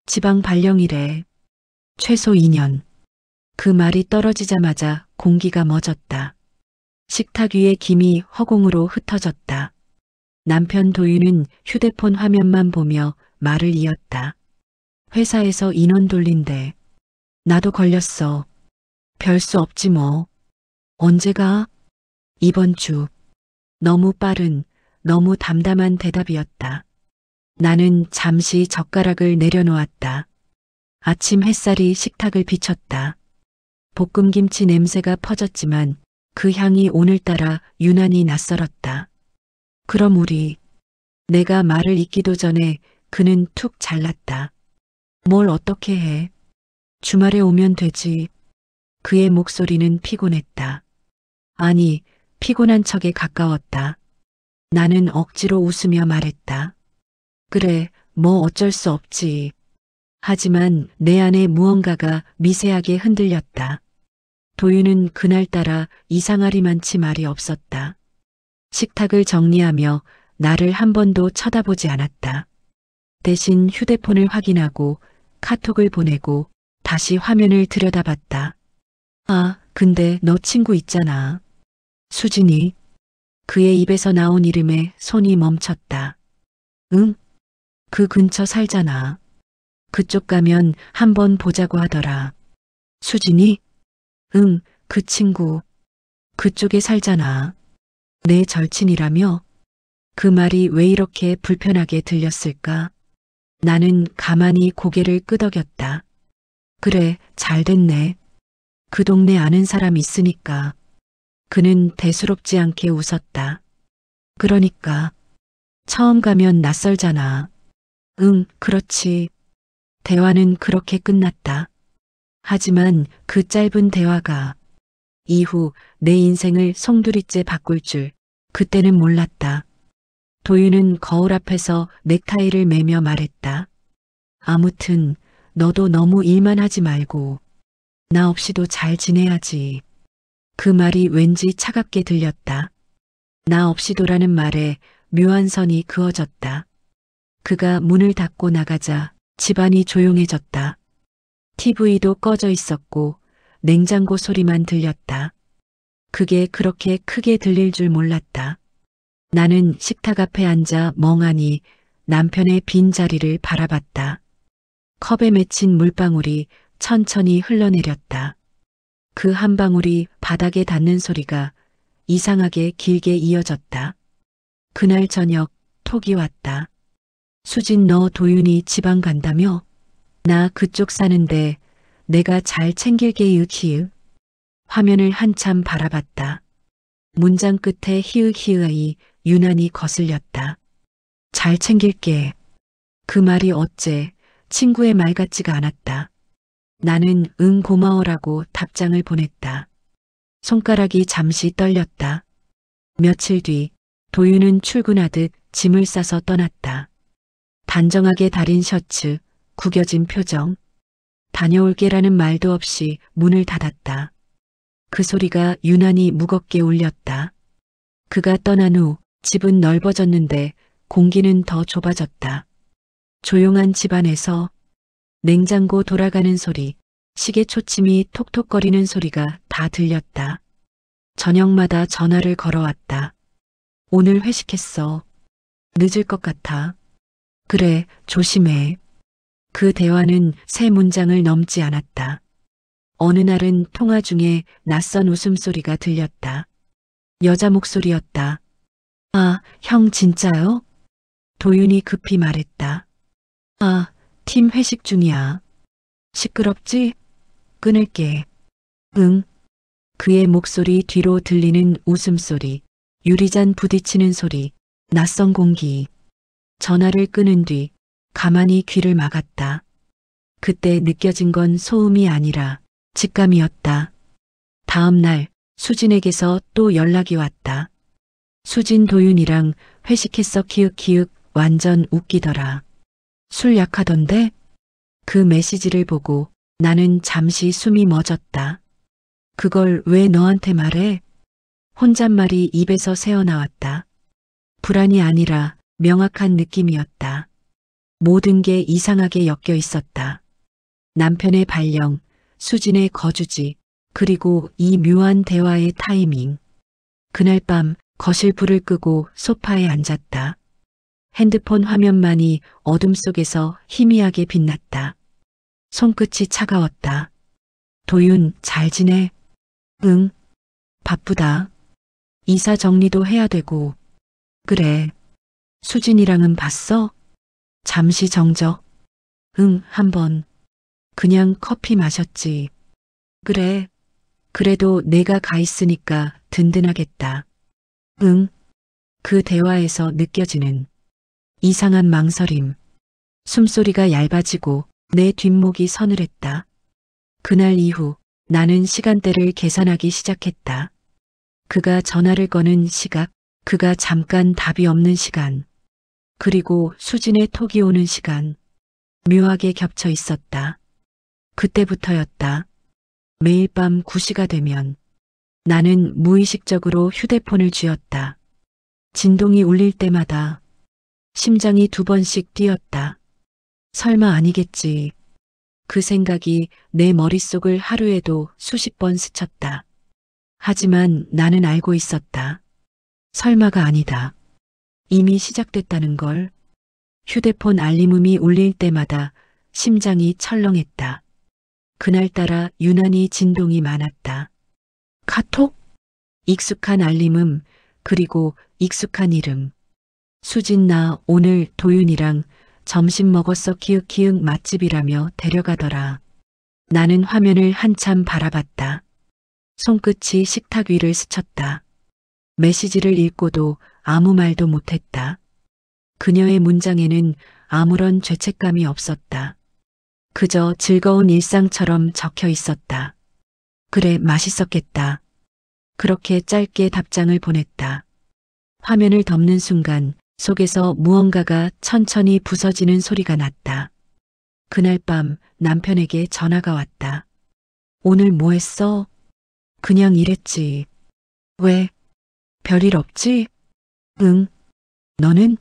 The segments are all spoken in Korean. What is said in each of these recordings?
지방 발령이래. 최소 2년. 그 말이 떨어지자마자 공기가 멎었다. 식탁 위에 김이 허공으로 흩어졌다. 남편 도윤은 휴대폰 화면만 보며 말을 이었다. 회사에서 인원 돌린대. 나도 걸렸어. 별 수 없지 뭐. 언제가? 이번 주. 너무 빠른, 너무 담담한 대답이었다. 나는 잠시 젓가락을 내려놓았다. 아침 햇살이 식탁을 비쳤다. 볶음김치 냄새가 퍼졌지만 그 향이 오늘따라 유난히 낯설었다. 그럼 우리. 내가 말을 잇기도 전에 그는 툭 잘랐다. 뭘 어떻게 해? 주말에 오면 되지. 그의 목소리는 피곤했다. 아니, 피곤한 척에 가까웠다. 나는 억지로 웃으며 말했다. 그래, 뭐 어쩔 수 없지. 하지만 내 안에 무언가가 미세하게 흔들렸다. 도윤은 그날따라 이상하리만치 말이 없었다. 식탁을 정리하며 나를 한 번도 쳐다보지 않았다. 대신 휴대폰을 확인하고 카톡을 보내고 다시 화면을 들여다봤다. 아, 근데 너 친구 있잖아. 수진이. 그의 입에서 나온 이름에 손이 멈췄다. 응? 그 근처 살잖아. 그쪽 가면 한번 보자고 하더라. 수진이? 응, 그 친구. 그쪽에 살잖아. 내 절친이라며? 그 말이 왜 이렇게 불편하게 들렸을까? 나는 가만히 고개를 끄덕였다. 그래, 잘 됐네. 그 동네 아는 사람 있으니까. 그는 대수롭지 않게 웃었다. 그러니까. 처음 가면 낯설잖아. 응, 그렇지. 대화는 그렇게 끝났다. 하지만 그 짧은 대화가 이후 내 인생을 송두리째 바꿀 줄 그때는 몰랐다. 도윤은 거울 앞에서 넥타이를 매며 말했다. 아무튼 너도 너무 일만 하지 말고 나 없이도 잘 지내야지. 그 말이 왠지 차갑게 들렸다. 나 없이도라는 말에 묘한 선이 그어졌다. 그가 문을 닫고 나가자 집안이 조용해졌다. TV도 꺼져 있었고 냉장고 소리만 들렸다. 그게 그렇게 크게 들릴 줄 몰랐다. 나는 식탁 앞에 앉아 멍하니 남편의 빈자리를 바라봤다. 컵에 맺힌 물방울이 천천히 흘러내렸다. 그 한 방울이 바닥에 닿는 소리가 이상하게 길게 이어졌다. 그날 저녁 톡이 왔다. 수진 너 도윤이 지방 간다며? 나 그쪽 사는데 내가 잘 챙길게 히읗. 화면을 한참 바라봤다. 문장 끝에 히읗이 유난히 거슬렸다. 잘 챙길게. 그 말이 어째 친구의 말 같지가 않았다. 나는 응 고마워라고 답장을 보냈다. 손가락이 잠시 떨렸다. 며칠 뒤 도윤은 출근하듯 짐을 싸서 떠났다. 단정하게 다린 셔츠, 구겨진 표정. 다녀올게라는 말도 없이 문을 닫았다. 그 소리가 유난히 무겁게 울렸다. 그가 떠난 후 집은 넓어졌는데 공기는 더 좁아졌다. 조용한 집안에서 냉장고 돌아가는 소리, 시계 초침이 톡톡거리는 소리가 다 들렸다. 저녁마다 전화를 걸어왔다. 오늘 회식했어. 늦을 것 같아. 그래, 조심해. 그 대화는 세 문장을 넘지 않았다. 어느 날은 통화 중에 낯선 웃음소리가 들렸다. 여자 목소리였다. 아, 형 진짜요? 도윤이 급히 말했다. 아, 팀 회식 중이야. 시끄럽지? 끊을게. 응. 그의 목소리 뒤로 들리는 웃음소리, 유리잔 부딪히는 소리, 낯선 공기. 전화를 끊은 뒤 가만히 귀를 막았다. 그때 느껴진 건 소음이 아니라 직감이었다. 다음 날 수진에게서 또 연락이 왔다. 수진 도윤이랑 회식했어 키읔키읔 완전 웃기더라. 술 약하던데? 그 메시지를 보고 나는 잠시 숨이 멎었다. 그걸 왜 너한테 말해? 혼잣말이 입에서 새어나왔다. 불안이 아니라 명확한 느낌이었다. 모든 게 이상하게 엮여 있었다. 남편의 발령, 수진의 거주지, 그리고 이 묘한 대화의 타이밍. 그날 밤 거실 불을 끄고 소파에 앉았다. 핸드폰 화면만이 어둠 속에서 희미하게 빛났다. 손끝이 차가웠다. 도윤, 잘 지내? 응. 바쁘다. 이사 정리도 해야 되고. 그래. 수진이랑은 봤어? 잠시 정적. 응, 한번. 그냥 커피 마셨지. 그래. 그래도 내가 가 있으니까 든든하겠다. 응. 그 대화에서 느껴지는 이상한 망설임. 숨소리가 얇아지고 내 뒷목이 서늘했다. 그날 이후 나는 시간대를 계산하기 시작했다. 그가 전화를 거는 시각, 그가 잠깐 답이 없는 시간, 그리고 수진의 톡이 오는 시간, 묘하게 겹쳐 있었다. 그때부터였다. 매일 밤 9시가 되면 나는 무의식적으로 휴대폰을 쥐었다. 진동이 울릴 때마다 심장이 2번씩 뛰었다. 설마 아니겠지. 그 생각이 내 머릿속을 하루에도 수십 번 스쳤다. 하지만 나는 알고 있었다. 설마가 아니다. 이미 시작됐다는 걸. 휴대폰 알림음이 울릴 때마다 심장이 철렁했다. 그날따라 유난히 진동이 많았다. 카톡? 익숙한 알림음, 그리고 익숙한 이름. 수진 나 오늘 도윤이랑 점심 먹었어 키읔키읔 맛집이라며 데려가더라. 나는 화면을 한참 바라봤다. 손끝이 식탁 위를 스쳤다. 메시지를 읽고도 아무 말도 못했다. 그녀의 문장에는 아무런 죄책감이 없었다. 그저 즐거운 일상처럼 적혀 있었다. 그래, 맛있었겠다. 그렇게 짧게 답장을 보냈다. 화면을 덮는 순간 속에서 무언가가 천천히 부서지는 소리가 났다. 그날 밤 남편에게 전화가 왔다. 오늘 뭐 했어? 그냥 일했지. 왜? 별일 없지? 응. 너는?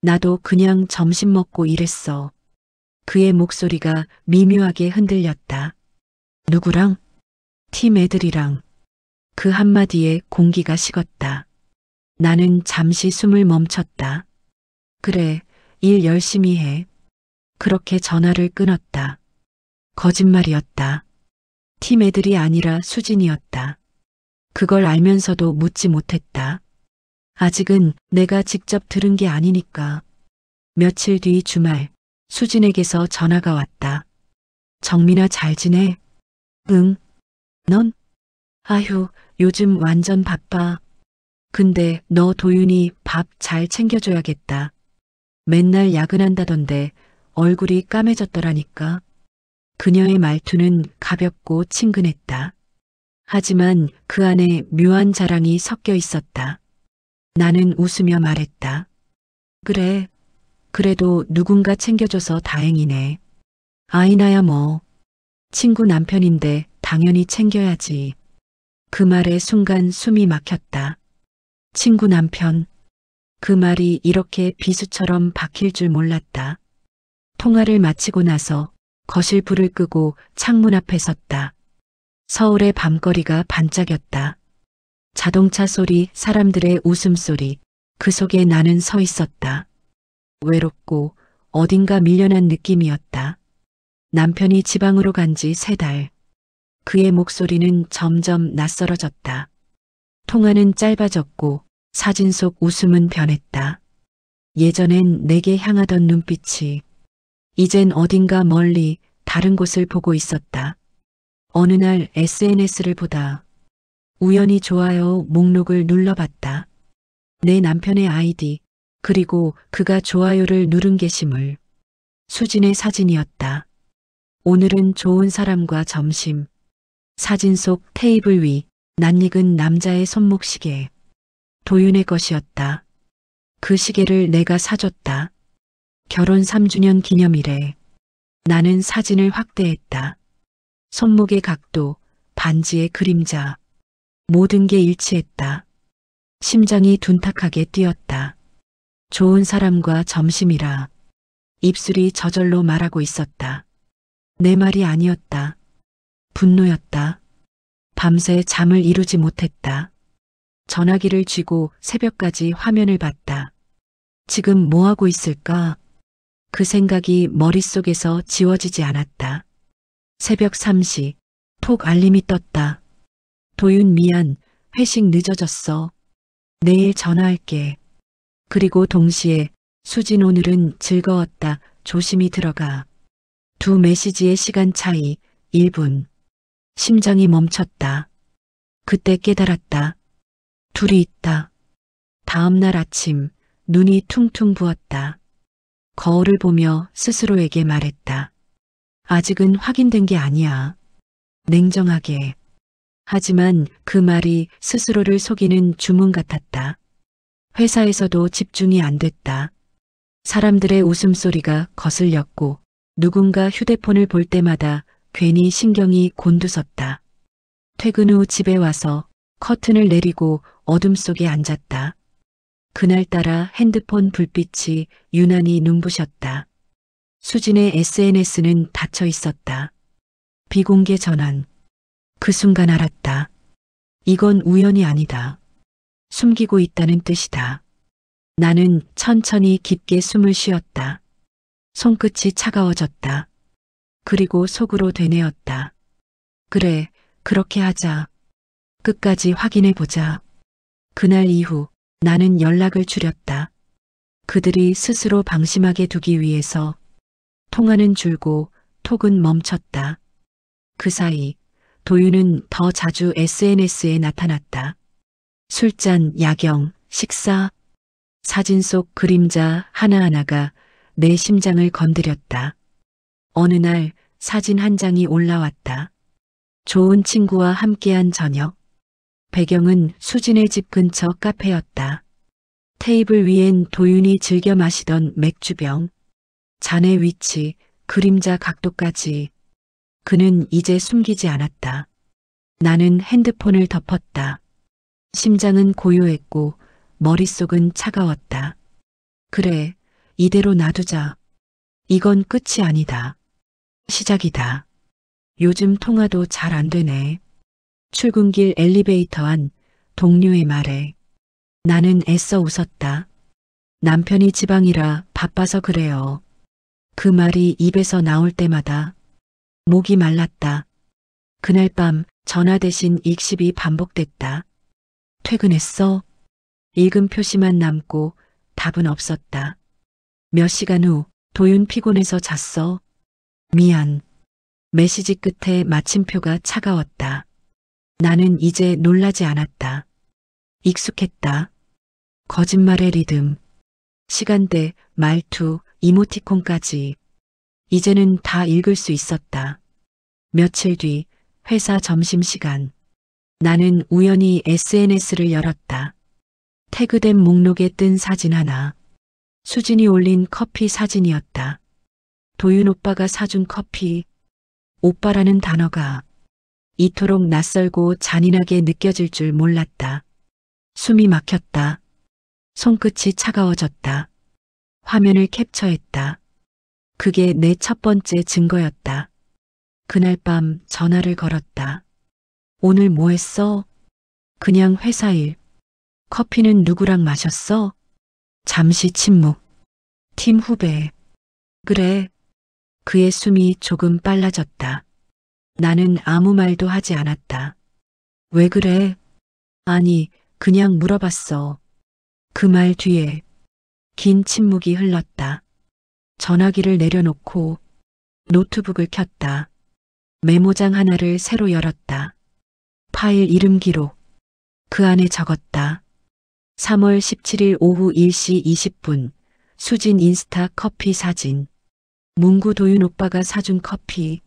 나도 그냥 점심 먹고 일했어. 그의 목소리가 미묘하게 흔들렸다. 누구랑? 팀 애들이랑. 그 한마디에 공기가 식었다. 나는 잠시 숨을 멈췄다. 그래, 일 열심히 해. 그렇게 전화를 끊었다. 거짓말이었다. 팀 애들이 아니라 수진이었다. 그걸 알면서도 묻지 못했다. 아직은 내가 직접 들은 게 아니니까. 며칠 뒤 주말, 수진에게서 전화가 왔다. 정민아 잘 지내? 응. 넌? 아휴, 요즘 완전 바빠. 근데 너 도윤이 밥 잘 챙겨줘야겠다. 맨날 야근한다던데 얼굴이 까매졌더라니까. 그녀의 말투는 가볍고 친근했다. 하지만 그 안에 묘한 자랑이 섞여 있었다. 나는 웃으며 말했다. 그래, 그래도 누군가 챙겨줘서 다행이네. 아이나야 뭐. 친구 남편인데 당연히 챙겨야지. 그 말에 순간 숨이 막혔다. 친구 남편. 그 말이 이렇게 비수처럼 박힐 줄 몰랐다. 통화를 마치고 나서 거실 불을 끄고 창문 앞에 섰다. 서울의 밤거리가 반짝였다. 자동차 소리, 사람들의 웃음소리, 그 속에 나는 서 있었다. 외롭고 어딘가 밀려난 느낌이었다. 남편이 지방으로 간 지 3달. 그의 목소리는 점점 낯설어졌다. 통화는 짧아졌고 사진 속 웃음은 변했다. 예전엔 내게 향하던 눈빛이 이젠 어딘가 멀리 다른 곳을 보고 있었다. 어느 날 SNS를 보다 우연히 좋아요 목록을 눌러봤다. 내 남편의 아이디, 그리고 그가 좋아요를 누른 게시물. 수진의 사진이었다. 오늘은 좋은 사람과 점심. 사진 속 테이블 위 낯익은 남자의 손목 시계. 도윤의 것이었다. 그 시계를 내가 사줬다. 결혼 3주년 기념일에. 나는 사진을 확대했다. 손목의 각도, 반지의 그림자. 모든 게 일치했다. 심장이 둔탁하게 뛰었다. 좋은 사람과 점심이라. 입술이 저절로 말하고 있었다. 내 말이 아니었다. 분노였다. 밤새 잠을 이루지 못했다. 전화기를 쥐고 새벽까지 화면을 봤다. 지금 뭐 하고 있을까? 그 생각이 머릿속에서 지워지지 않았다. 새벽 3시, 톡 알림이 떴다. 도윤 미안, 회식 늦어졌어. 내일 전화할게. 그리고 동시에 수진 오늘은 즐거웠다. 조심히 들어가. 두 메시지의 시간 차이 1분. 심장이 멈췄다. 그때 깨달았다. 둘이 있다. 다음 날 아침 눈이 퉁퉁 부었다. 거울을 보며 스스로에게 말했다. 아직은 확인된 게 아니야. 냉정하게. 하지만 그 말이 스스로를 속이는 주문 같았다. 회사에서도 집중이 안 됐다. 사람들의 웃음소리가 거슬렸고 누군가 휴대폰을 볼 때마다 괜히 신경이 곤두섰다. 퇴근 후 집에 와서 커튼을 내리고 어둠 속에 앉았다. 그날따라 핸드폰 불빛이 유난히 눈부셨다. 수진의 SNS는 닫혀 있었다. 비공개 전환. 그 순간 알았다. 이건 우연이 아니다. 숨기고 있다는 뜻이다. 나는 천천히 깊게 숨을 쉬었다. 손끝이 차가워졌다. 그리고 속으로 되뇌었다. 그래, 그렇게 하자. 끝까지 확인해 보자. 그날 이후 나는 연락을 줄였다. 그들이 스스로 방심하게 두기 위해서. 통화는 줄고 톡은 멈췄다. 그 사이 도윤은 더 자주 SNS에 나타났다. 술잔, 야경, 식사, 사진 속 그림자 하나하나가 내 심장을 건드렸다. 어느 날 사진 한 장이 올라왔다. 좋은 친구와 함께한 저녁. 배경은 수진의 집 근처 카페였다. 테이블 위엔 도윤이 즐겨 마시던 맥주병, 잔의 위치, 그림자 각도까지. 그는 이제 숨기지 않았다. 나는 핸드폰을 덮었다. 심장은 고요했고 머릿속은 차가웠다. 그래, 이대로 놔두자. 이건 끝이 아니다. 시작이다. 요즘 통화도 잘 안 되네. 출근길 엘리베이터 안 동료의 말에 나는 애써 웃었다. 남편이 지방이라 바빠서 그래요. 그 말이 입에서 나올 때마다 목이 말랐다. 그날 밤 전화 대신 읽씹이 반복됐다. 퇴근했어? 읽은 표시만 남고 답은 없었다. 몇 시간 후 도윤 피곤해서 잤어. 미안. 메시지 끝에 마침표가 차가웠다. 나는 이제 놀라지 않았다. 익숙했다. 거짓말의 리듬, 시간대, 말투, 이모티콘까지. 이제는 다 읽을 수 있었다. 며칠 뒤 회사 점심시간. 나는 우연히 SNS를 열었다. 태그된 목록에 뜬 사진 하나. 수진이 올린 커피 사진이었다. 도윤 오빠가 사준 커피. 오빠라는 단어가 이토록 낯설고 잔인하게 느껴질 줄 몰랐다. 숨이 막혔다. 손끝이 차가워졌다. 화면을 캡처했다. 그게 내 첫 번째 증거였다. 그날 밤 전화를 걸었다. 오늘 뭐 했어? 그냥 회사 일. 커피는 누구랑 마셨어? 잠시 침묵. 팀 후배. 그래. 그의 숨이 조금 빨라졌다. 나는 아무 말도 하지 않았다. 왜 그래? 아니, 그냥 물어봤어. 그 말 뒤에 긴 침묵이 흘렀다. 전화기를 내려놓고 노트북을 켰다. 메모장 하나를 새로 열었다. 파일 이름 기록. 그 안에 적었다. 3월 17일 오후 1시 20분 수진 인스타 커피 사진. 문구 도윤 오빠가 사준 커피.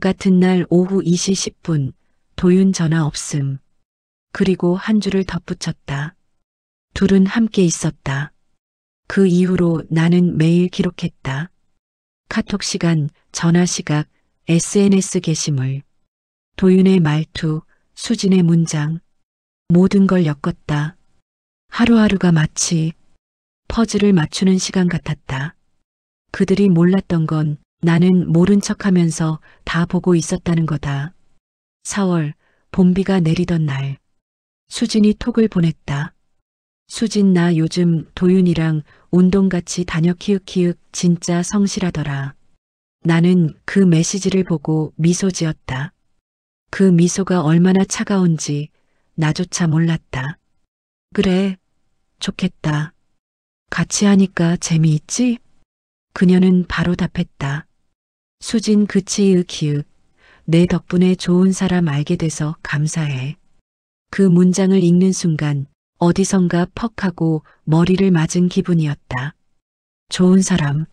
같은 날 오후 2시 10분 도윤 전화 없음. 그리고 한 줄을 덧붙였다. 둘은 함께 있었다. 그 이후로 나는 매일 기록했다. 카톡 시간, 전화 시각, SNS 게시물. 도윤의 말투, 수진의 문장. 모든 걸 엮었다. 하루하루가 마치 퍼즐을 맞추는 시간 같았다. 그들이 몰랐던 건 나는 모른 척하면서 다 보고 있었다는 거다. 4월 봄비가 내리던 날 수진이 톡을 보냈다. 수진 나 요즘 도윤이랑 운동같이 다녀 키읔키읔 진짜 성실하더라. 나는 그 메시지를 보고 미소 지었다. 그 미소가 얼마나 차가운지 나조차 몰랐다. 그래, 좋겠다. 같이 하니까 재미있지? 그녀는 바로 답했다. 수진 그치으키읔. 내 덕분에 좋은 사람 알게 돼서 감사해. 그 문장을 읽는 순간 어디선가 퍽 하고 머리를 맞은 기분이었다. 좋은 사람.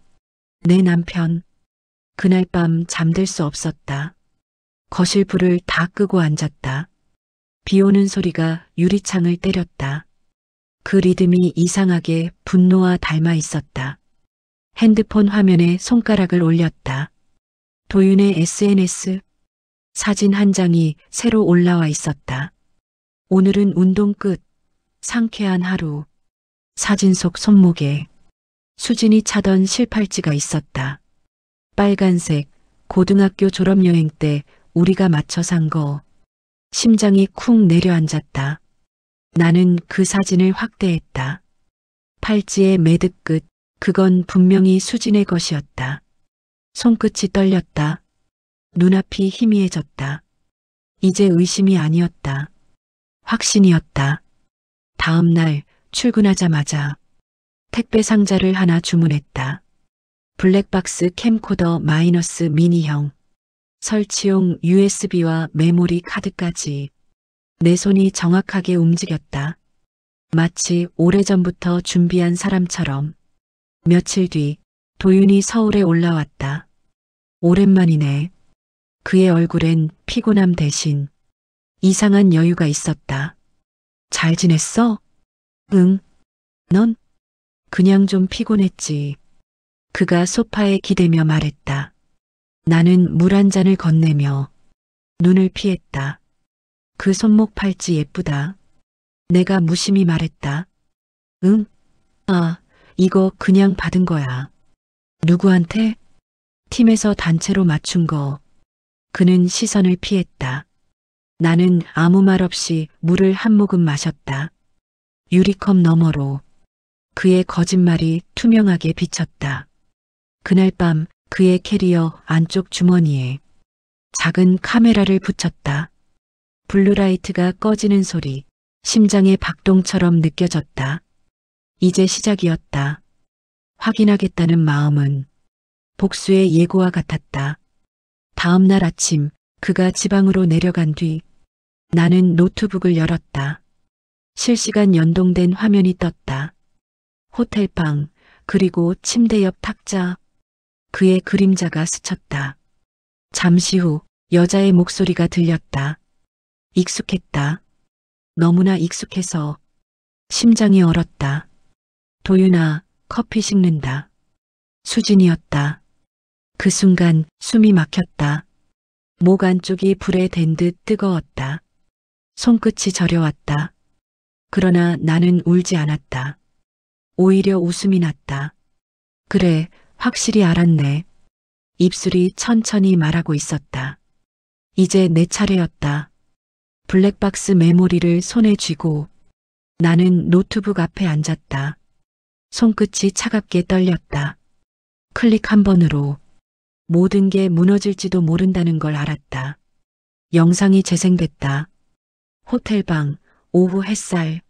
내 남편. 그날 밤 잠들 수 없었다. 거실 불을 다 끄고 앉았다. 비 오는 소리가 유리창을 때렸다. 그 리듬이 이상하게 분노와 닮아 있었다. 핸드폰 화면에 손가락을 올렸다. 도윤의 SNS 사진 한 장이 새로 올라와 있었다. 오늘은 운동 끝. 상쾌한 하루. 사진 속 손목에 수진이 차던 실팔찌가 있었다. 빨간색 고등학교 졸업여행 때 우리가 맞춰 산 거. 심장이 쿵 내려앉았다. 나는 그 사진을 확대했다. 팔찌의 매듭끝, 그건 분명히 수진의 것이었다. 손끝이 떨렸다. 눈앞이 희미해졌다. 이제 의심이 아니었다. 확신이었다. 다음 날 출근하자마자 택배 상자를 하나 주문했다. 블랙박스 캠코더 마이너스 미니형, 설치용 USB와 메모리 카드까지. 내 손이 정확하게 움직였다. 마치 오래전부터 준비한 사람처럼. 며칠 뒤 도윤이 서울에 올라왔다. 오랜만이네. 그의 얼굴엔 피곤함 대신 이상한 여유가 있었다. 잘 지냈어? 응. 넌? 그냥 좀 피곤했지. 그가 소파에 기대며 말했다. 나는 물 한 잔을 건네며 눈을 피했다. 그 손목 팔찌 예쁘다. 내가 무심히 말했다. 응? 아, 이거 그냥 받은 거야. 누구한테? 팀에서 단체로 맞춘 거. 그는 시선을 피했다. 나는 아무 말 없이 물을 한 모금 마셨다. 유리컵 너머로 그의 거짓말이 투명하게 비쳤다. 그날 밤 그의 캐리어 안쪽 주머니에 작은 카메라를 붙였다. 블루라이트가 꺼지는 소리, 심장의 박동처럼 느껴졌다. 이제 시작이었다. 확인하겠다는 마음은 복수의 예고와 같았다. 다음 날 아침 그가 지방으로 내려간 뒤 나는 노트북을 열었다. 실시간 연동된 화면이 떴다. 호텔방, 그리고 침대 옆 탁자. 그의 그림자가 스쳤다. 잠시 후 여자의 목소리가 들렸다. 익숙했다. 너무나 익숙해서 심장이 얼었다. 도윤아, 커피 식는다. 수진이었다. 그 순간 숨이 막혔다. 목 안쪽이 불에 댄 듯 뜨거웠다. 손끝이 저려왔다. 그러나 나는 울지 않았다. 오히려 웃음이 났다. 그래, 확실히 알았네. 입술이 천천히 말하고 있었다. 이제 내 차례였다. 블랙박스 메모리를 손에 쥐고 나는 노트북 앞에 앉았다. 손끝이 차갑게 떨렸다. 클릭 한 번으로 모든 게 무너질지도 모른다는 걸 알았다. 영상이 재생됐다. 호텔방, 오후 햇살.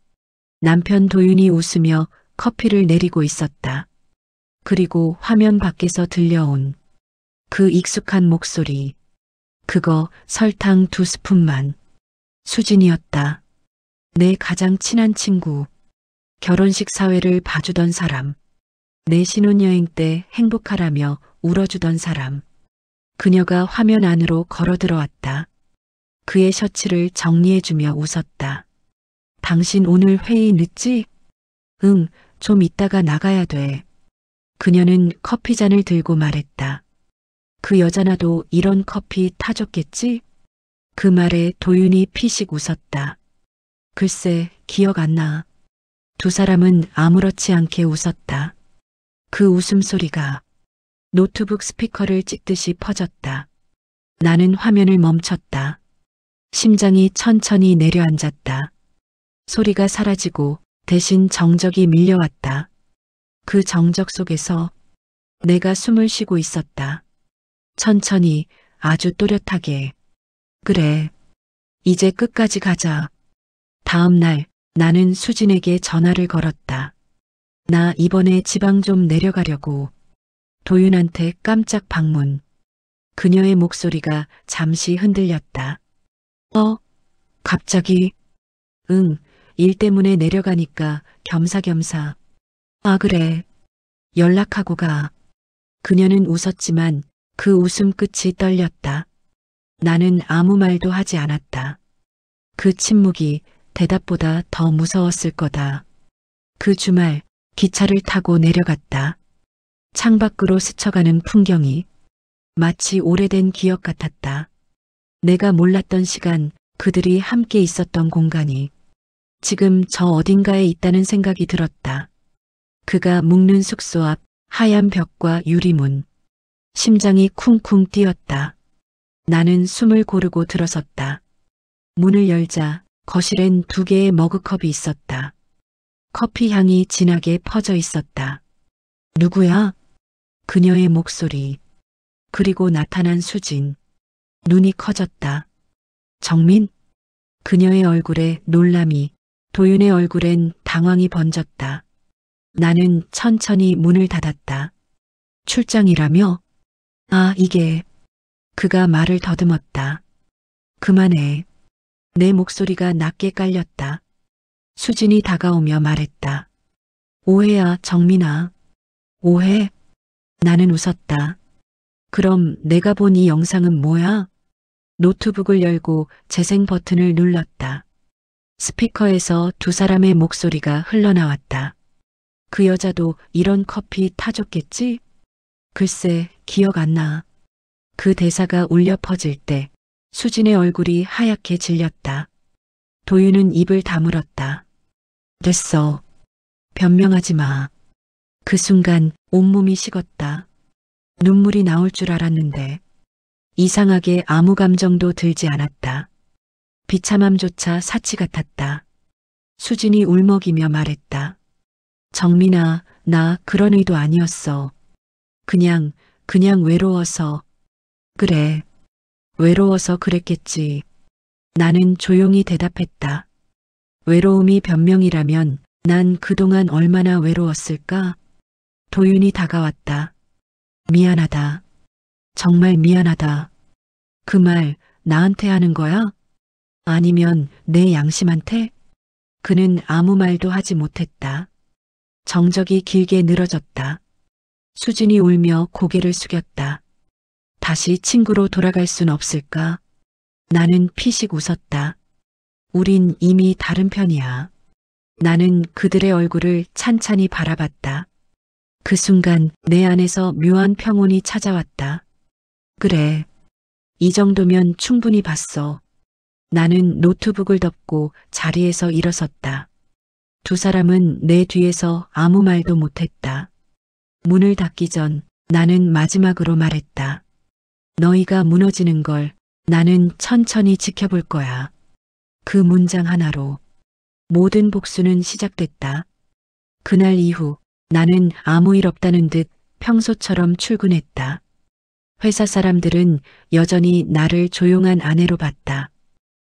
남편 도윤이 웃으며 커피를 내리고 있었다. 그리고 화면 밖에서 들려온 그 익숙한 목소리. 그거 설탕 2스푼만. 수진이었다. 내 가장 친한 친구. 결혼식 사회를 봐주던 사람. 내 신혼여행 때 행복하라며 울어주던 사람. 그녀가 화면 안으로 걸어 들어왔다. 그의 셔츠를 정리해주며 웃었다. 당신 오늘 회의 늦지? 응, 좀 이따가 나가야 돼. 그녀는 커피잔을 들고 말했다. 그 여자나도 이런 커피 타줬겠지? 그 말에 도윤이 피식 웃었다. 글쎄, 기억 안 나. 두 사람은 아무렇지 않게 웃었다. 그 웃음소리가 노트북 스피커를 찍듯이 퍼졌다. 나는 화면을 멈췄다. 심장이 천천히 내려앉았다. 소리가 사라지고 대신 정적이 밀려왔다. 그 정적 속에서 내가 숨을 쉬고 있었다. 천천히, 아주 또렷하게. 그래, 이제 끝까지 가자. 다음 날 나는 수진에게 전화를 걸었다. 나 이번에 지방 좀 내려가려고. 도윤한테 깜짝 방문. 그녀의 목소리가 잠시 흔들렸다. 갑자기? 응, 일 때문에 내려가니까 겸사겸사. 아, 그래. 연락하고 가. 그녀는 웃었지만 그 웃음 끝이 떨렸다. 나는 아무 말도 하지 않았다. 그 침묵이 대답보다 더 무서웠을 거다. 그 주말 기차를 타고 내려갔다. 창밖으로 스쳐가는 풍경이 마치 오래된 기억 같았다. 내가 몰랐던 시간, 그들이 함께 있었던 공간이 지금 저 어딘가에 있다는 생각이 들었다. 그가 묵는 숙소 앞 하얀 벽과 유리문. 심장이 쿵쿵 뛰었다. 나는 숨을 고르고 들어섰다. 문을 열자 거실엔 2개의 머그컵이 있었다. 커피 향이 진하게 퍼져 있었다. 누구야? 그녀의 목소리. 그리고 나타난 수진. 눈이 커졌다. 정민? 그녀의 얼굴에 놀람이, 도윤의 얼굴엔 당황이 번졌다. 나는 천천히 문을 닫았다. 출장이라며? 아, 이게. 그가 말을 더듬었다. 그만해. 내 목소리가 낮게 깔렸다. 수진이 다가오며 말했다. 오해야, 정민아. 오해? 나는 웃었다. 그럼 내가 본 이 영상은 뭐야? 노트북을 열고 재생 버튼을 눌렀다. 스피커에서 2 사람의 목소리가 흘러나왔다. 그 여자도 이런 커피 타줬겠지? 글쎄, 기억 안 나. 그 대사가 울려 퍼질 때 수진의 얼굴이 하얗게 질렸다. 도윤은 입을 다물었다. 됐어. 변명하지 마. 그 순간 온몸이 식었다. 눈물이 나올 줄 알았는데 이상하게 아무 감정도 들지 않았다. 비참함조차 사치 같았다. 수진이 울먹이며 말했다. 정민아, 나 그런 의도 아니었어. 그냥 외로워서. 그래, 외로워서 그랬겠지. 나는 조용히 대답했다. 외로움이 변명이라면 난 그동안 얼마나 외로웠을까? 도윤이 다가왔다. 미안하다. 정말 미안하다. 그 말 나한테 하는 거야? 아니면 내 양심한테? 그는 아무 말도 하지 못했다. 정적이 길게 늘어졌다. 수진이 울며 고개를 숙였다. 다시 친구로 돌아갈 순 없을까? 나는 피식 웃었다. 우린 이미 다른 편이야. 나는 그들의 얼굴을 찬찬히 바라봤다. 그 순간 내 안에서 묘한 평온이 찾아왔다. 그래, 이 정도면 충분히 봤어. 나는 노트북을 덮고 자리에서 일어섰다. 2 사람은 내 뒤에서 아무 말도 못했다. 문을 닫기 전 나는 마지막으로 말했다. 너희가 무너지는 걸 나는 천천히 지켜볼 거야. 그 문장 하나로 모든 복수는 시작됐다. 그날 이후 나는 아무 일 없다는 듯 평소처럼 출근했다. 회사 사람들은 여전히 나를 조용한 아내로 봤다.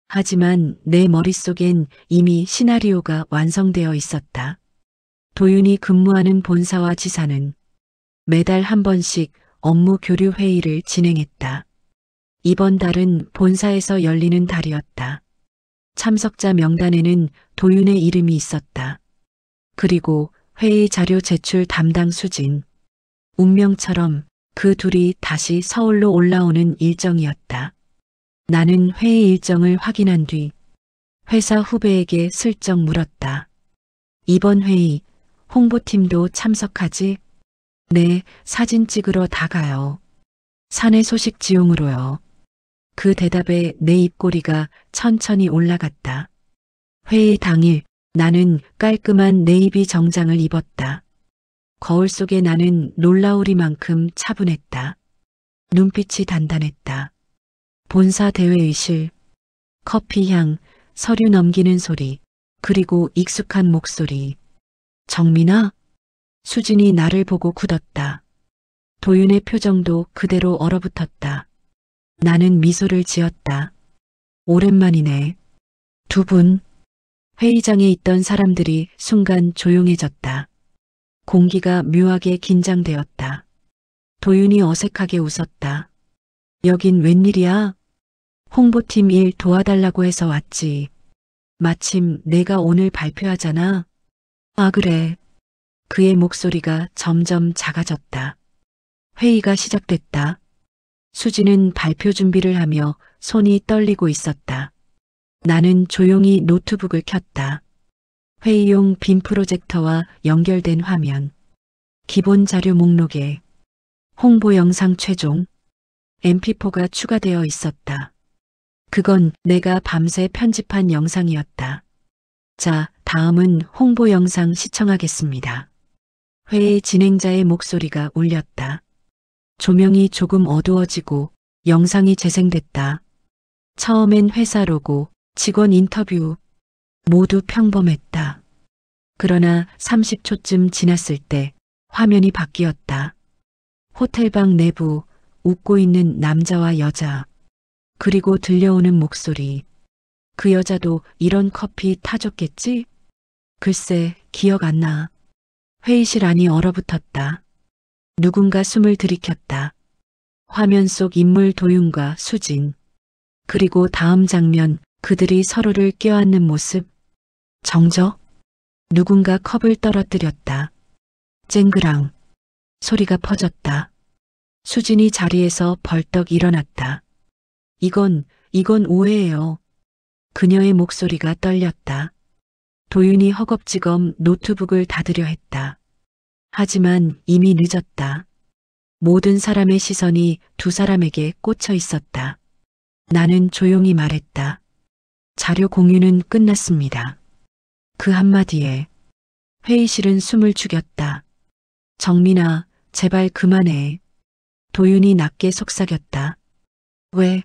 하지만 내 머릿속엔 이미 시나리오가 완성되어 있었다. 도윤이 근무하는 본사와 지사는 매달 한 번씩 업무 교류 회의를 진행했다. 이번 달은 본사에서 열리는 달이었다. 참석자 명단에는 도윤의 이름이 있었다. 그리고 회의 자료 제출 담당 수진. 운명처럼 그 둘이 다시 서울로 올라오는 일정이었다. 나는 회의 일정을 확인한 뒤 회사 후배에게 슬쩍 물었다. 이번 회의 홍보팀도 참석하지? 네, 사진 찍으러 다 가요. 사내 소식 지용으로요. 그 대답에 내 입꼬리가 천천히 올라갔다. 회의 당일 나는 깔끔한 네이비 정장을 입었다. 거울 속에 나는 놀라우리만큼 차분했다. 눈빛이 단단했다. 본사 대회의실, 커피향, 서류 넘기는 소리, 그리고 익숙한 목소리. 정민아? 수진이 나를 보고 굳었다. 도윤의 표정도 그대로 얼어붙었다. 나는 미소를 지었다. 오랜만이네. 두 분. 회의장에 있던 사람들이 순간 조용해졌다. 공기가 묘하게 긴장되었다. 도윤이 어색하게 웃었다. 여긴 웬일이야? 홍보팀 일 도와달라고 해서 왔지. 마침 내가 오늘 발표하잖아. 아, 그래. 그의 목소리가 점점 작아졌다. 회의가 시작됐다. 수지는 발표 준비를 하며 손이 떨리고 있었다. 나는 조용히 노트북을 켰다. 회의용 빔 프로젝터와 연결된 화면. 기본 자료 목록에 홍보 영상 최종 mp4가 추가되어 있었다. 그건 내가 밤새 편집한 영상이었다. 자, 다음은 홍보 영상 시청하겠습니다. 회의 진행자의 목소리가 울렸다. 조명이 조금 어두워지고 영상이 재생됐다. 처음엔 회사 로고, 직원 인터뷰, 모두 평범했다. 그러나 30초쯤 지났을 때 화면이 바뀌었다. 호텔방 내부, 웃고 있는 남자와 여자, 그리고 들려오는 목소리. 그 여자도 이런 커피 타줬겠지? 글쎄, 기억 안 나. 회의실 안이 얼어붙었다. 누군가 숨을 들이켰다. 화면 속 인물 도윤과 수진. 그리고 다음 장면, 그들이 서로를 껴안는 모습. 정적? 누군가 컵을 떨어뜨렸다. 쨍그랑. 소리가 퍼졌다. 수진이 자리에서 벌떡 일어났다. 이건 오해예요. 그녀의 목소리가 떨렸다. 도윤이 허겁지겁 노트북을 닫으려 했다. 하지만 이미 늦었다. 모든 사람의 시선이 두 사람에게 꽂혀 있었다. 나는 조용히 말했다. 자료 공유는 끝났습니다. 그 한마디에 회의실은 숨을 죽였다. 정민아, 제발 그만해. 도윤이 낮게 속삭였다. 왜?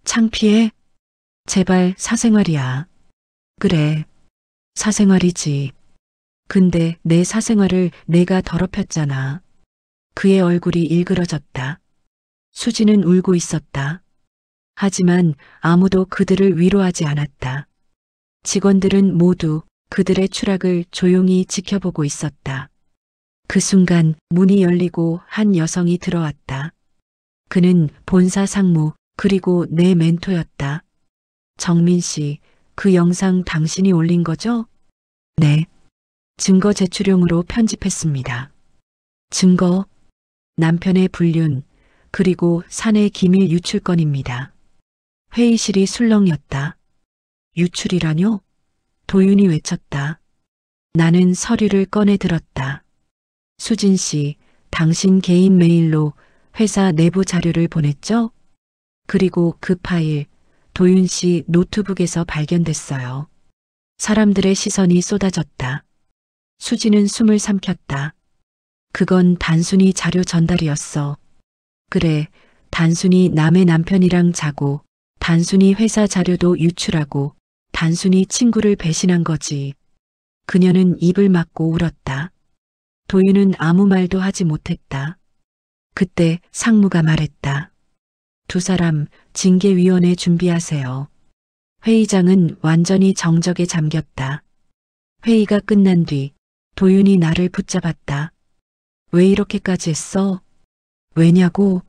창피해? 제발 사생활이야. 그래, 사생활이지. 근데 내 사생활을 내가 더럽혔잖아. 그의 얼굴이 일그러졌다. 수지는 울고 있었다. 하지만 아무도 그들을 위로하지 않았다. 직원들은 모두 그들의 추락을 조용히 지켜보고 있었다. 그 순간 문이 열리고 한 여성이 들어왔다. 그는 본사 상무 그리고 내 멘토였다. 정민 씨, 그 영상 당신이 올린 거죠? 네. 증거 제출용으로 편집했습니다. 증거, 남편의 불륜, 그리고 사내 기밀 유출 건입니다. 회의실이 술렁였다. 유출이라뇨? 도윤이 외쳤다. 나는 서류를 꺼내 들었다. 수진 씨, 당신 개인 메일로 회사 내부 자료를 보냈죠? 그리고 그 파일, 도윤 씨 노트북에서 발견됐어요. 사람들의 시선이 쏟아졌다. 수지는 숨을 삼켰다. 그건 단순히 자료 전달이었어. 그래, 단순히 남의 남편이랑 자고, 단순히 회사 자료도 유출하고, 단순히 친구를 배신한 거지. 그녀는 입을 막고 울었다. 도윤은 아무 말도 하지 못했다. 그때 상무가 말했다. 두 사람 징계위원회 준비하세요. 회의장은 완전히 정적에 잠겼다. 회의가 끝난 뒤 도윤이 나를 붙잡았다. 왜 이렇게까지 했어? 왜냐고?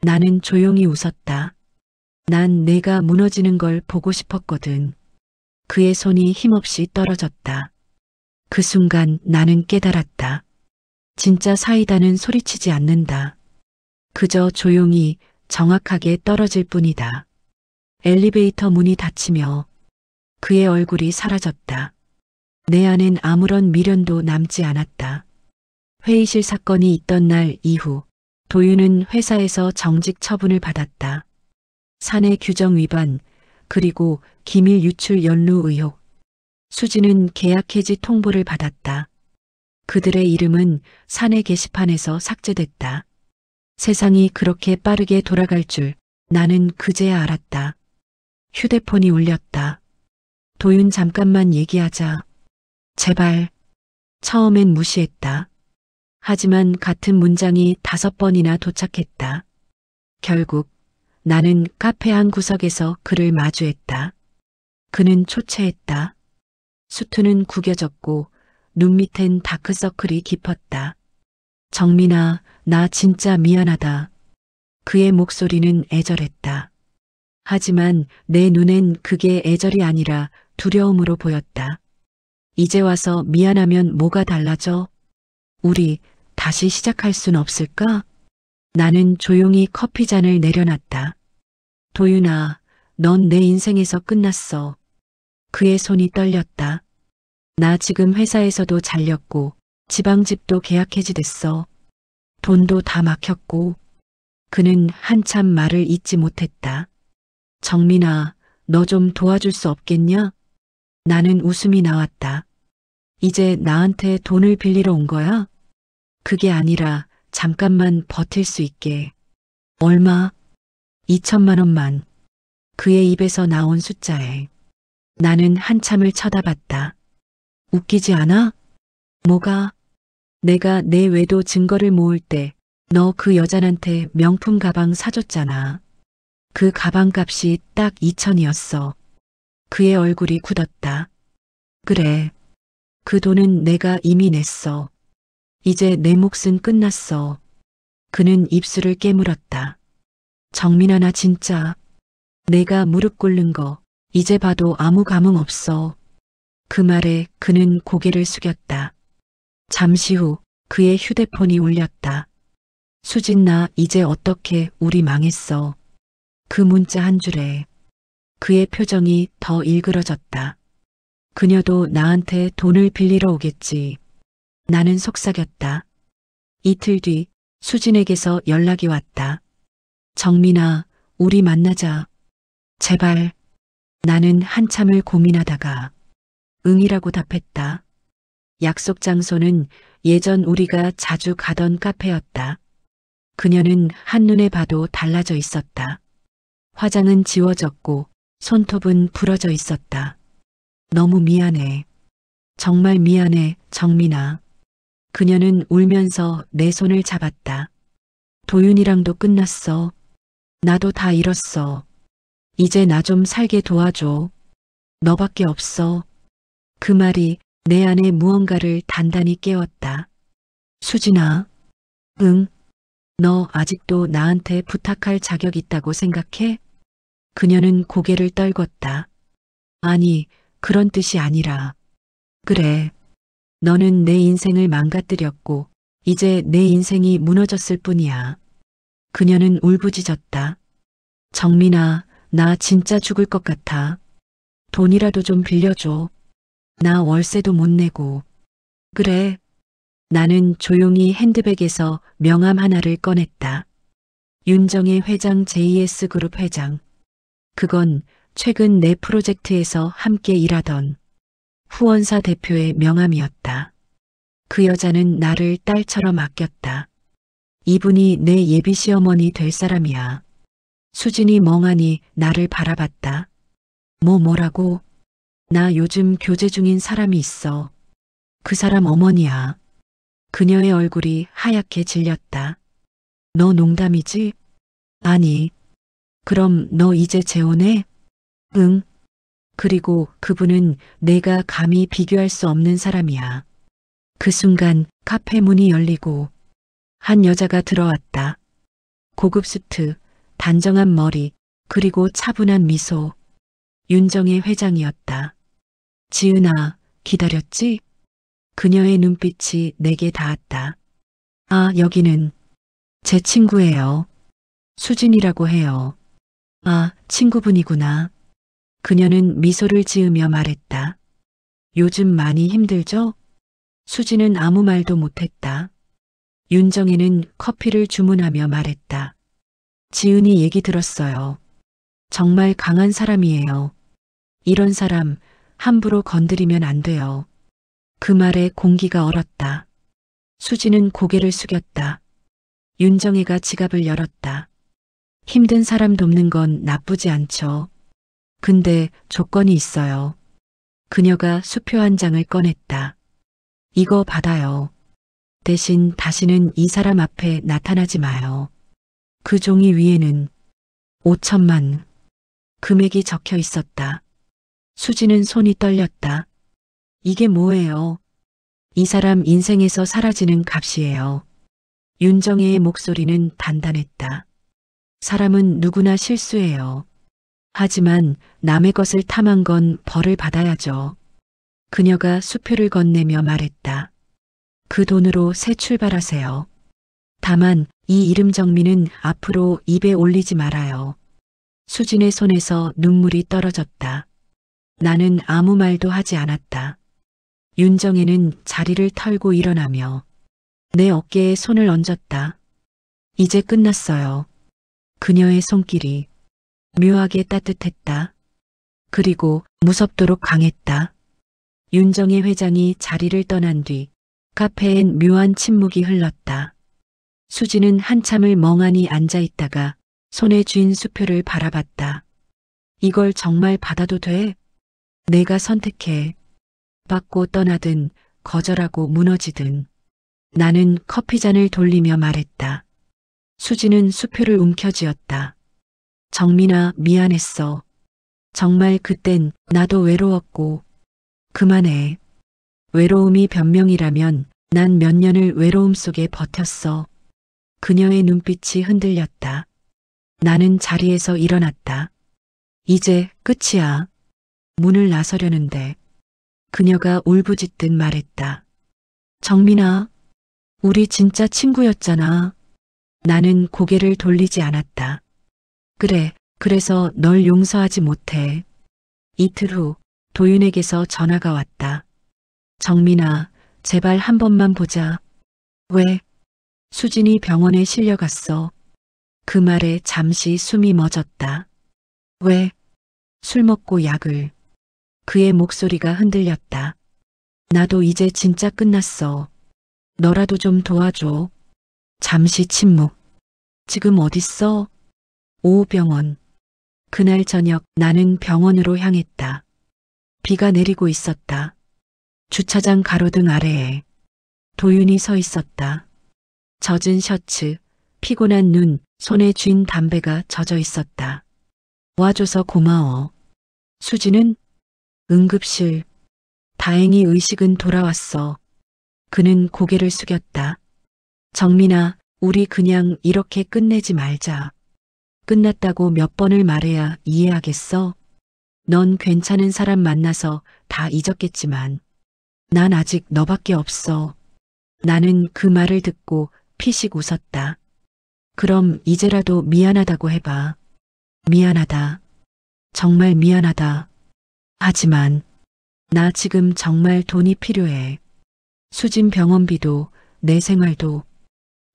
나는 조용히 웃었다. 난 내가 무너지는 걸 보고 싶었거든. 그의 손이 힘없이 떨어졌다. 그 순간 나는 깨달았다. 진짜 사이다는 소리치지 않는다. 그저 조용히 정확하게 떨어질 뿐이다. 엘리베이터 문이 닫히며 그의 얼굴이 사라졌다. 내 안엔 아무런 미련도 남지 않았다. 회의실 사건이 있던 날 이후 도윤은 회사에서 정직 처분을 받았다. 사내 규정 위반, 그리고 기밀 유출 연루 의혹. 수지는 계약 해지 통보를 받았다. 그들의 이름은 사내 게시판에서 삭제됐다. 세상이 그렇게 빠르게 돌아갈 줄 나는 그제야 알았다. 휴대폰이 울렸다. 도윤 잠깐만 얘기하자. 제발. 처음엔 무시했다. 하지만 같은 문장이 5번이나 도착했다. 결국 나는 카페 한 구석에서 그를 마주했다. 그는 초췌했다. 수트는 구겨졌고 눈 밑엔 다크서클이 깊었다. 정민아, 나 진짜 미안하다. 그의 목소리는 애절했다. 하지만 내 눈엔 그게 애절이 아니라 두려움으로 보였다. 이제 와서 미안하면 뭐가 달라져? 우리 다시 시작할 순 없을까? 나는 조용히 커피잔을 내려놨다. 도윤아, 넌 내 인생에서 끝났어. 그의 손이 떨렸다. 나 지금 회사에서도 잘렸고 지방집도 계약 해지됐어. 돈도 다 막혔고. 그는 한참 말을 잇지 못했다. 정민아, 너 좀 도와줄 수 없겠냐? 나는 웃음이 나왔다. 이제 나한테 돈을 빌리러 온 거야? 그게 아니라 잠깐만 버틸 수 있게. 얼마? 2천만 원만. 그의 입에서 나온 숫자에. 나는 한참을 쳐다봤다. 웃기지 않아? 뭐가? 내가 내 외도 증거를 모을 때 너 그 여자한테 명품 가방 사줬잖아. 그 가방 값이 딱 2천이었어. 그의 얼굴이 굳었다. 그래. 그 돈은 내가 이미 냈어. 이제 내 몫은 끝났어. 그는 입술을 깨물었다. 정민아, 나 진짜 내가 무릎 꿇는 거 이제 봐도 아무 감흥 없어. 그 말에 그는 고개를 숙였다. 잠시 후 그의 휴대폰이 울렸다. 수진, 나 이제 어떻게 우리 망했어. 그 문자 한 줄에 그의 표정이 더 일그러졌다. 그녀도 나한테 돈을 빌리러 오겠지. 나는 속삭였다. 이틀 뒤 수진에게서 연락이 왔다. 정민아, 우리 만나자. 제발. 나는 한참을 고민하다가 응이라고 답했다. 약속 장소는 예전 우리가 자주 가던 카페였다. 그녀는 한눈에 봐도 달라져 있었다. 화장은 지워졌고 손톱은 부러져 있었다. 너무 미안해. 정말 미안해, 정민아. 그녀는 울면서 내 손을 잡았다. 도윤이랑도 끝났어. 나도 다 잃었어. 이제 나 좀 살게 도와줘. 너밖에 없어. 그 말이 내 안에 무언가를 단단히 깨웠다. 수진아. 응. 너 아직도 나한테 부탁할 자격 있다고 생각해? 그녀는 고개를 떨궜다. 아니, 그런 뜻이 아니라. 그래. 너는 내 인생을 망가뜨렸고 이제 내 인생이 무너졌을 뿐이야. 그녀는 울부짖었다. 정민아, 나 진짜 죽을 것 같아. 돈이라도 좀 빌려줘. 나 월세도 못 내고. 그래. 나는 조용히 핸드백에서 명함 하나를 꺼냈다. 윤정의 회장 JS그룹 회장. 그건 최근 내 프로젝트에서 함께 일하던 후원사 대표의 명함이었다. 그 여자는 나를 딸처럼 아꼈다. 이분이 내 예비 시어머니 될 사람이야. 수진이 멍하니 나를 바라봤다. 뭐라고? 나 요즘 교제 중인 사람이 있어. 그 사람 어머니야. 그녀의 얼굴이 하얗게 질렸다. 너 농담이지? 아니. 그럼 너 이제 재혼해? 응. 그리고 그분은 내가 감히 비교할 수 없는 사람이야. 그 순간 카페 문이 열리고 한 여자가 들어왔다. 고급 수트, 단정한 머리, 그리고 차분한 미소. 윤정의 회장이었다. 지은아, 기다렸지? 그녀의 눈빛이 내게 닿았다. 아, 여기는 제 친구예요. 수진이라고 해요. 아, 친구분이구나. 그녀는 미소를 지으며 말했다. 요즘 많이 힘들죠? 수진은 아무 말도 못했다. 윤정혜는 커피를 주문하며 말했다. 지은이 얘기 들었어요. 정말 강한 사람이에요. 이런 사람 함부로 건드리면 안 돼요. 그 말에 공기가 얼었다. 수지는 고개를 숙였다. 윤정혜가 지갑을 열었다. 힘든 사람 돕는 건 나쁘지 않죠. 근데 조건이 있어요. 그녀가 수표 한 장을 꺼냈다. 이거 받아요. 대신 다시는 이 사람 앞에 나타나지 마요. 그 종이 위에는 5천만 금액이 적혀 있었다. 수지는 손이 떨렸다. 이게 뭐예요? 이 사람 인생에서 사라지는 값이에요. 윤정혜의 목소리는 단단했다. 사람은 누구나 실수해요. 하지만 남의 것을 탐한 건 벌을 받아야죠. 그녀가 수표를 건네며 말했다. 그 돈으로 새 출발하세요. 다만 이 이름 정민은 앞으로 입에 올리지 말아요. 수진의 손에서 눈물이 떨어졌다. 나는 아무 말도 하지 않았다. 윤정혜는 자리를 털고 일어나며 내 어깨에 손을 얹었다. 이제 끝났어요. 그녀의 손길이 묘하게 따뜻했다. 그리고 무섭도록 강했다. 윤정혜 회장이 자리를 떠난 뒤 카페엔 묘한 침묵이 흘렀다. 수지는 한참을 멍하니 앉아 있다가 손에 쥔 수표를 바라봤다. 이걸 정말 받아도 돼? 내가 선택해. 받고 떠나든 거절하고 무너지든. 나는 커피잔을 돌리며 말했다. 수지는 수표를 움켜쥐었다. 정민아, 미안했어. 정말 그땐 나도 외로웠고. 그만해. 외로움이 변명이라면 난 몇 년을 외로움 속에 버텼어. 그녀의 눈빛이 흔들렸다. 나는 자리에서 일어났다. 이제 끝이야. 문을 나서려는데 그녀가 울부짖듯 말했다. 정민아, 우리 진짜 친구였잖아. 나는 고개를 돌리지 않았다. 그래, 그래서 널 용서하지 못해. 이틀 후 도윤에게서 전화가 왔다. 정민아, 제발 한 번만 보자. 왜? 수진이 병원에 실려갔어. 그 말에 잠시 숨이 멎었다. 왜? 술 먹고 약을. 그의 목소리가 흔들렸다. 나도 이제 진짜 끝났어. 너라도 좀 도와줘. 잠시 침묵. 지금 어딨어? 오병원. 그날 저녁 나는 병원으로 향했다. 비가 내리고 있었다. 주차장 가로등 아래에 도윤이 서 있었다. 젖은 셔츠, 피곤한 눈, 손에 쥔 담배가 젖어 있었다. 와줘서 고마워. 수지는? 응급실. 다행히 의식은 돌아왔어. 그는 고개를 숙였다. 정민아, 우리 그냥 이렇게 끝내지 말자. 끝났다고 몇 번을 말해야 이해하겠어? 넌 괜찮은 사람 만나서 다 잊었겠지만 난 아직 너밖에 없어. 나는 그 말을 듣고 피식 웃었다. 그럼 이제라도 미안하다고 해봐. 미안하다. 정말 미안하다. 하지만 나 지금 정말 돈이 필요해. 수진 병원비도 내 생활도.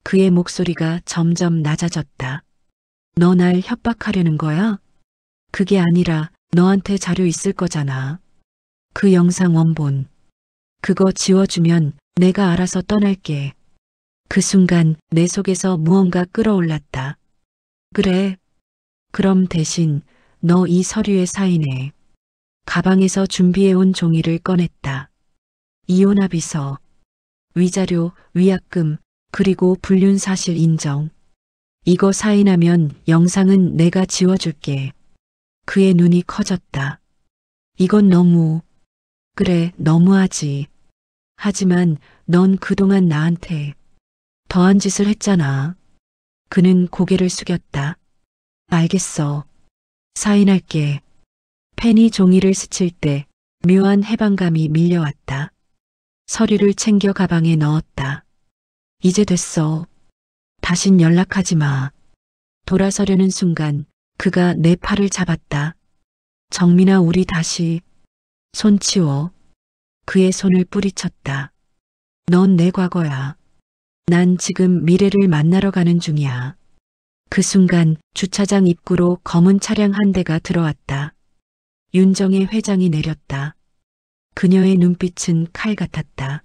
그의 목소리가 점점 낮아졌다. 너 날 협박하려는 거야? 그게 아니라 너한테 자료 있을 거잖아. 그 영상 원본. 그거 지워주면 내가 알아서 떠날게. 그 순간 내 속에서 무언가 끌어올랐다. 그래. 그럼 대신 너 이 서류에 사인해. 가방에서 준비해온 종이를 꺼냈다. 이혼합의서, 위자료, 위약금, 그리고 불륜 사실 인정. 이거 사인하면 영상은 내가 지워줄게. 그의 눈이 커졌다. 이건 너무. 그래, 너무하지. 하지만 넌 그동안 나한테 더한 짓을 했잖아. 그는 고개를 숙였다. 알겠어. 사인할게. 펜이 종이를 스칠 때 묘한 해방감이 밀려왔다. 서류를 챙겨 가방에 넣었다. 이제 됐어. 다신 연락하지 마. 돌아서려는 순간 그가 내 팔을 잡았다. 정민아, 우리 다시. 손 치워. 그의 손을 뿌리쳤다. 넌 내 과거야. 난 지금 미래를 만나러 가는 중이야. 그 순간 주차장 입구로 검은 차량 한 대가 들어왔다. 윤정혜 회장이 내렸다. 그녀의 눈빛은 칼 같았다.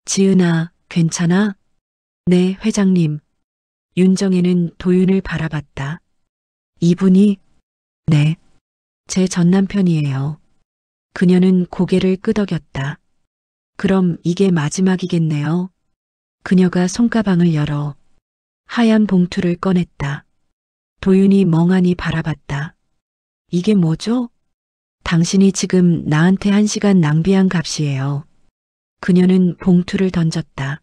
지은아, 괜찮아? 네, 회장님. 윤정혜는 도윤을 바라봤다. 이분이? 네, 제 전남편이에요. 그녀는 고개를 끄덕였다. 그럼 이게 마지막이겠네요. 그녀가 손가방을 열어 하얀 봉투를 꺼냈다. 도윤이 멍하니 바라봤다. 이게 뭐죠? 당신이 지금 나한테 1시간 낭비한 값이에요. 그녀는 봉투를 던졌다.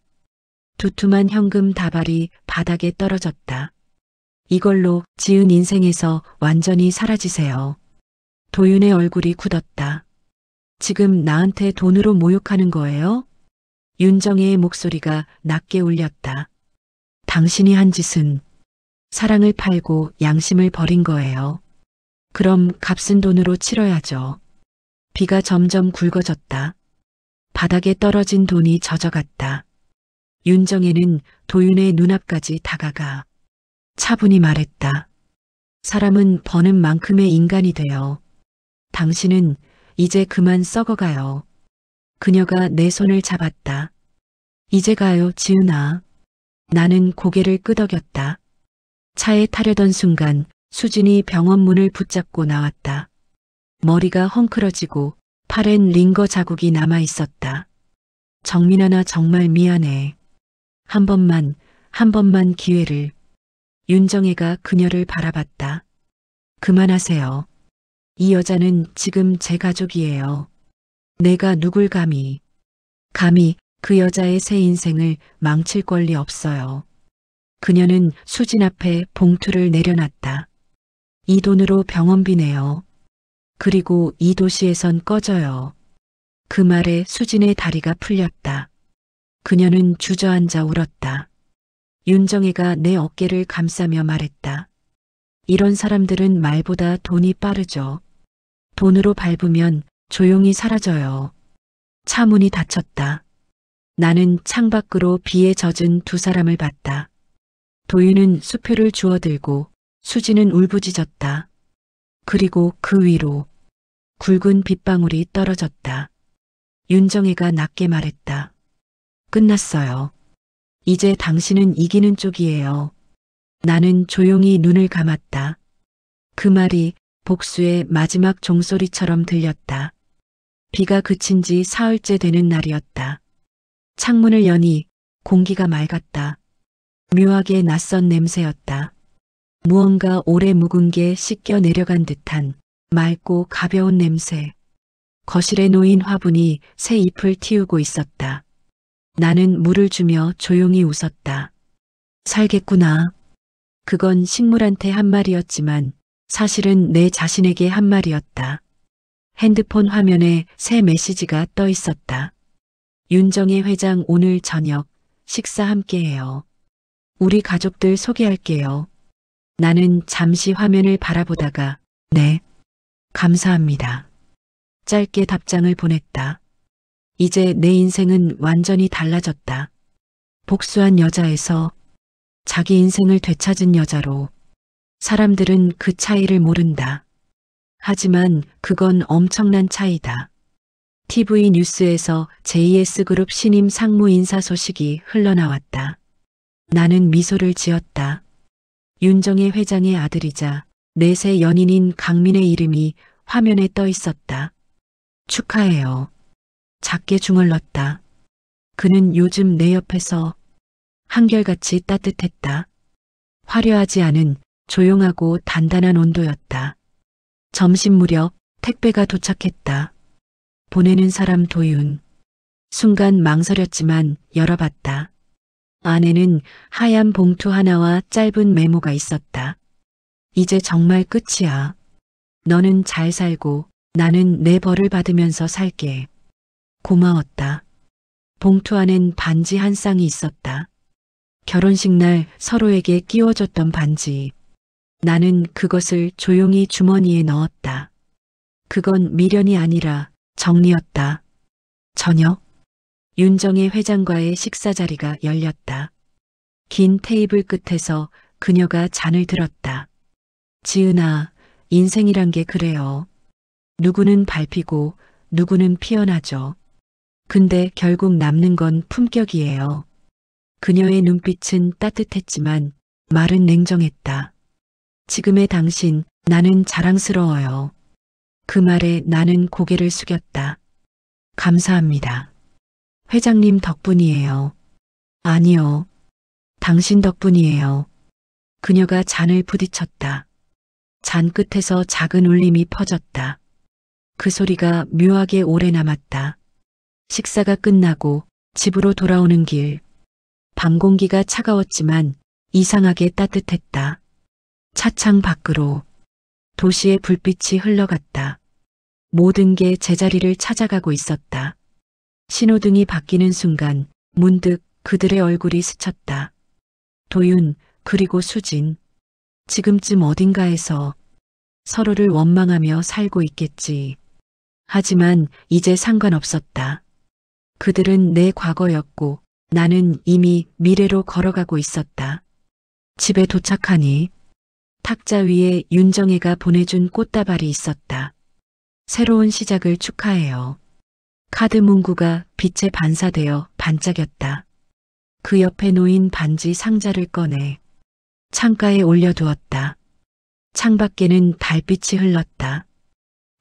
두툼한 현금 다발이 바닥에 떨어졌다. 이걸로 지은 인생에서 완전히 사라지세요. 도윤의 얼굴이 굳었다. 지금 나한테 돈으로 모욕하는 거예요? 윤정혜의 목소리가 낮게 울렸다. 당신이 한 짓은 사랑을 팔고 양심을 버린 거예요. 그럼 값은 돈으로 치러야죠. 비가 점점 굵어졌다. 바닥에 떨어진 돈이 젖어갔다. 윤정혜는 도윤의 눈앞까지 다가가 차분히 말했다. 사람은 버는 만큼의 인간이 돼요. 당신은 이제 그만 썩어가요. 그녀가 내 손을 잡았다. 이제 가요, 지은아. 나는 고개를 끄덕였다. 차에 타려던 순간 수진이 병원 문을 붙잡고 나왔다. 머리가 헝클어지고 팔엔 링거 자국이 남아 있었다. 정민아, 나 정말 미안해. 한 번만 기회를. 윤정혜가 그녀를 바라봤다. 그만하세요. 이 여자는 지금 제 가족이에요. 내가 누굴 감히 그 여자의 새 인생을 망칠 권리 없어요. 그녀는 수진 앞에 봉투를 내려놨다. 이 돈으로 병원비 내요. 그리고 이 도시에선 꺼져요. 그 말에 수진의 다리가 풀렸다. 그녀는 주저앉아 울었다. 윤정혜가 내 어깨를 감싸며 말했다. 이런 사람들은 말보다 돈이 빠르죠. 돈으로 밟으면 조용히 사라져요. 차 문이 닫혔다. 나는 창밖으로 비에 젖은 두 사람을 봤다. 도윤은 수표를 주워들고 수진은 울부짖었다. 그리고 그 위로 굵은 빗방울이 떨어졌다. 윤정혜가 낮게 말했다. 끝났어요. 이제 당신은 이기는 쪽이에요. 나는 조용히 눈을 감았다. 그 말이 복수의 마지막 종소리처럼 들렸다. 비가 그친 지 사흘째 되는 날이었다. 창문을 여니 공기가 맑았다. 묘하게 낯선 냄새였다. 무언가 오래 묵은 게 씻겨 내려간 듯한 맑고 가벼운 냄새. 거실에 놓인 화분이 새 잎을 틔우고 있었다. 나는 물을 주며 조용히 웃었다. 살겠구나. 그건 식물한테 한 말이었지만 사실은 내 자신에게 한 말이었다. 핸드폰 화면에 새 메시지가 떠 있었다. 윤정혜 회장 오늘 저녁 식사 함께해요. 우리 가족들 소개할게요. 나는 잠시 화면을 바라보다가 네, 감사합니다. 짧게 답장을 보냈다. 이제 내 인생은 완전히 달라졌다. 복수한 여자에서 자기 인생을 되찾은 여자로. 사람들은 그 차이를 모른다. 하지만 그건 엄청난 차이다. TV 뉴스에서 JS그룹 신임 상무 인사 소식이 흘러나왔다. 나는 미소를 지었다. 윤정혜 회장의 아들이자 내세 연인인 강민의 이름이 화면에 떠 있었다. 축하해요. 작게 중얼렀다. 그는 요즘 내 옆에서 한결같이 따뜻했다. 화려하지 않은 조용하고 단단한 온도였다. 점심 무렵 택배가 도착했다. 보내는 사람 도윤. 순간 망설였지만 열어봤다. 안에는 하얀 봉투 하나와 짧은 메모가 있었다. 이제 정말 끝이야. 너는 잘 살고 나는 내 벌을 받으면서 살게. 고마웠다. 봉투 안엔 반지 한 쌍이 있었다. 결혼식 날 서로에게 끼워줬던 반지. 나는 그것을 조용히 주머니에 넣었다. 그건 미련이 아니라 정리였다. 저녁, 윤정혜 회장과의 식사 자리가 열렸다. 긴 테이블 끝에서 그녀가 잔을 들었다. 지은아, 인생이란 게 그래요. 누구는 밟히고 누구는 피어나죠. 근데 결국 남는 건 품격이에요. 그녀의 눈빛은 따뜻했지만 말은 냉정했다. 지금의 당신, 나는 자랑스러워요. 그 말에 나는 고개를 숙였다. 감사합니다. 회장님 덕분이에요. 아니요. 당신 덕분이에요. 그녀가 잔을 부딪혔다. 잔 끝에서 작은 울림이 퍼졌다. 그 소리가 묘하게 오래 남았다. 식사가 끝나고 집으로 돌아오는 길. 밤 공기가 차가웠지만 이상하게 따뜻했다. 차창 밖으로 도시의 불빛이 흘러갔다. 모든 게 제자리를 찾아가고 있었다. 신호등이 바뀌는 순간 문득 그들의 얼굴이 스쳤다. 도윤, 그리고 수진. 지금쯤 어딘가에서 서로를 원망하며 살고 있겠지. 하지만 이제 상관없었다. 그들은 내 과거였고 나는 이미 미래로 걸어가고 있었다. 집에 도착하니 탁자 위에 윤정혜가 보내준 꽃다발이 있었다. 새로운 시작을 축하해요. 카드 문구가 빛에 반사되어 반짝였다. 그 옆에 놓인 반지 상자를 꺼내 창가에 올려두었다. 창밖에는 달빛이 흘렀다.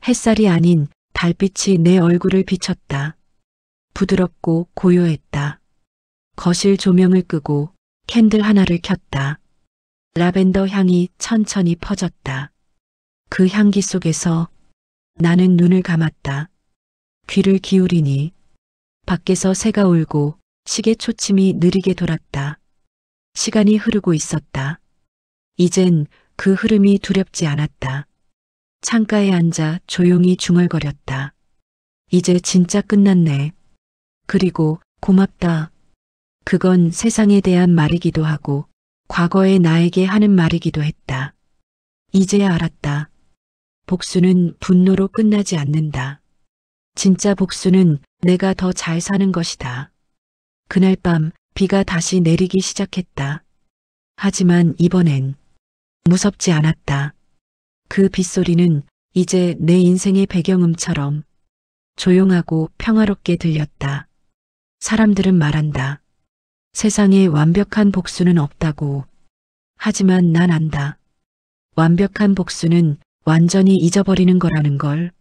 햇살이 아닌 달빛이 내 얼굴을 비쳤다. 부드럽고 고요했다. 거실 조명을 끄고 캔들 하나를 켰다. 라벤더 향이 천천히 퍼졌다. 그 향기 속에서 나는 눈을 감았다. 귀를 기울이니 밖에서 새가 울고 시계 초침이 느리게 돌았다. 시간이 흐르고 있었다. 이젠 그 흐름이 두렵지 않았다. 창가에 앉아 조용히 중얼거렸다. 이제 진짜 끝났네. 그리고 고맙다. 그건 세상에 대한 말이기도 하고 과거의 나에게 하는 말이기도 했다. 이제야 알았다. 복수는 분노로 끝나지 않는다. 진짜 복수는 내가 더 잘 사는 것이다. 그날 밤 비가 다시 내리기 시작했다. 하지만 이번엔 무섭지 않았다. 그 빗소리는 이제 내 인생의 배경음처럼 조용하고 평화롭게 들렸다. 사람들은 말한다. 세상에 완벽한 복수는 없다고. 하지만 난 안다. 완벽한 복수는 완전히 잊어버리는 거라는 걸.